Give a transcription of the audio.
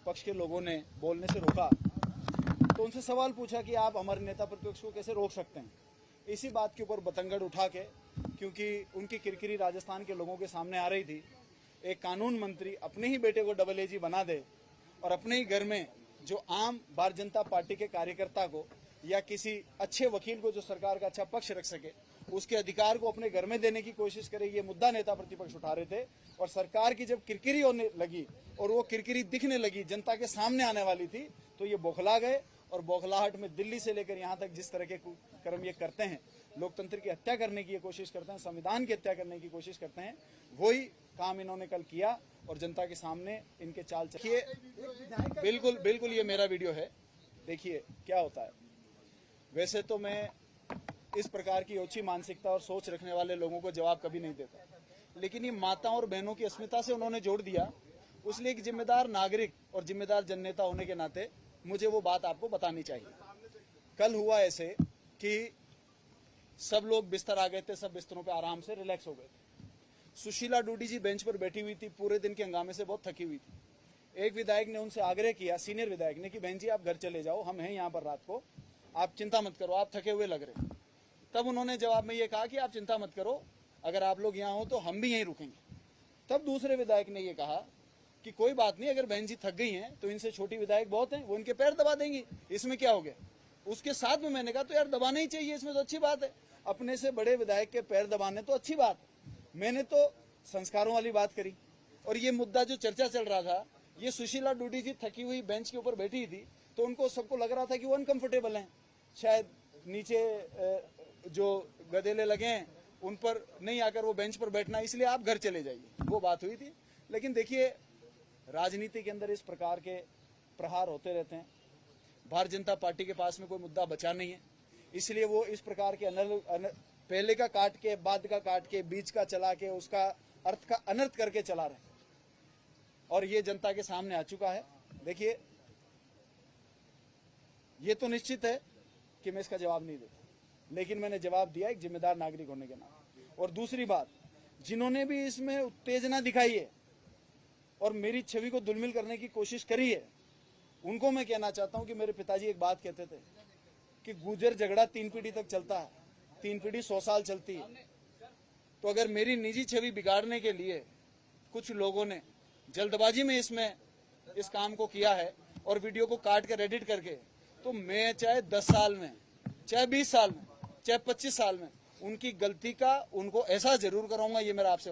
पक्ष के लोगों ने बोलने से रोका, तो उनसे सवाल पूछा कि आप हमारे नेता प्रतिपक्ष को कैसे रोक सकते हैं। इसी बात के ऊपर बतंगड़ उठा के, क्योंकि उनकी किरकिरी राजस्थान के लोगों के सामने आ रही थी, एक कानून मंत्री अपने ही बेटे को डबल एजी बना दे और अपने ही घर में जो आम भारतीय जनता पार्टी के कार्यकर्ता को या किसी अच्छे वकील को जो सरकार का अच्छा पक्ष रख सके, उसके अधिकार को अपने घर में देने की कोशिश करे, ये मुद्दा नेता प्रतिपक्ष उठा रहे थे। और सरकार की जब किरकिरी होने लगी और वो किरकिरी दिखने लगी, जनता के सामने आने वाली थी, तो ये बौखला गए और बौखलाहट में दिल्ली से लेकर यहाँ तक जिस तरह के कर्म ये करते हैं, लोकतंत्र की हत्या करने की कोशिश करते हैं, संविधान की हत्या करने की कोशिश करते हैं, वही काम इन्होंने कल किया और जनता के सामने इनके चाल चलिए। बिल्कुल बिल्कुल ये मेरा वीडियो है, देखिए क्या होता है। वैसे तो मैं इस प्रकार की ओछी मानसिकता और सोच रखने वाले लोगों को जवाब कभी नहीं देता, लेकिन ये माताओं और बहनों की अस्मिता से उन्होंने जोड़ दिया, उसलिए एक जिम्मेदार नागरिक और जिम्मेदार जननेता होने के नाते मुझे वो बात आपको बतानी चाहिए। कल हुआ ऐसे कि सब लोग बिस्तर आ गए थे, सब बिस्तरों पे आराम से रिलैक्स हो गए थे। सुशीला डूडी जी बेंच पर बैठी हुई थी, पूरे दिन के हंगामे से बहुत थकी हुई थी। एक विधायक ने उनसे आग्रह किया, सीनियर विधायक ने, कि बहन जी आप घर चले जाओ, हम हैं यहाँ पर रात को, आप चिंता मत करो, आप थके हुए लग रहे। तब उन्होंने जवाब में ये कहा कि आप चिंता मत करो, अगर आप लोग यहाँ हो तो हम भी यहीं रुकेंगे। तब दूसरे विधायक ने ये कहा कि कोई बात नहीं, अगर बहन जी थक गई हैं तो इनसे छोटी विधायक बहुत हैं, वो इनके पैर दबा देंगी, इसमें क्या हो गया। उसके साथ में मैंने कहा तो यार दबाना ही चाहिए, इसमें तो अच्छी बात है, अपने से बड़े विधायक के पैर दबाने तो अच्छी बात है। मैंने तो संस्कारों वाली बात करी। और ये मुद्दा जो चर्चा चल रहा था, ये सुशीला डूडी जी थकी हुई बेंच के ऊपर बैठी थी, तो उनको सबको लग रहा था कि वो अनकंफर्टेबल हैं, शायद नीचे जो गदेले लगे हैं उन पर नहीं आकर वो बेंच पर बैठना, इसलिए आप घर चले जाइए, वो बात हुई थी। लेकिन देखिए, राजनीति के अंदर इस प्रकार के प्रहार होते रहते हैं। भारतीय जनता पार्टी के पास में कोई मुद्दा बचा नहीं है, इसलिए वो इस प्रकार के पहले का काट के, बाद का काट के, बीच का चला के, उसका अर्थ का अनर्थ करके चला रहे, और ये जनता के सामने आ चुका है। देखिए, ये तो निश्चित है कि मैं इसका जवाब नहीं देता, लेकिन मैंने जवाब दिया एक जिम्मेदार नागरिक होने के नाते। और दूसरी बात, जिन्होंने भी इसमें उत्तेजना दिखाई है और मेरी छवि को दुलमिल करने की कोशिश करी है, उनको मैं कहना चाहता हूं कि मेरे पिताजी एक बात कहते थे कि गुजर झगड़ा 3 पीढ़ी तक चलता है, 3 पीढ़ी 100 साल चलती है। तो अगर मेरी निजी छवि बिगाड़ने के लिए कुछ लोगों ने जल्दबाजी में इस काम को किया है और वीडियो को काट कर एडिट करके, तो मैं चाहे 10 साल में, चाहे 20 साल में, चाहे 25 साल में उनकी गलती का उनको एहसास जरूर कराऊंगा। ये मेरा आपसे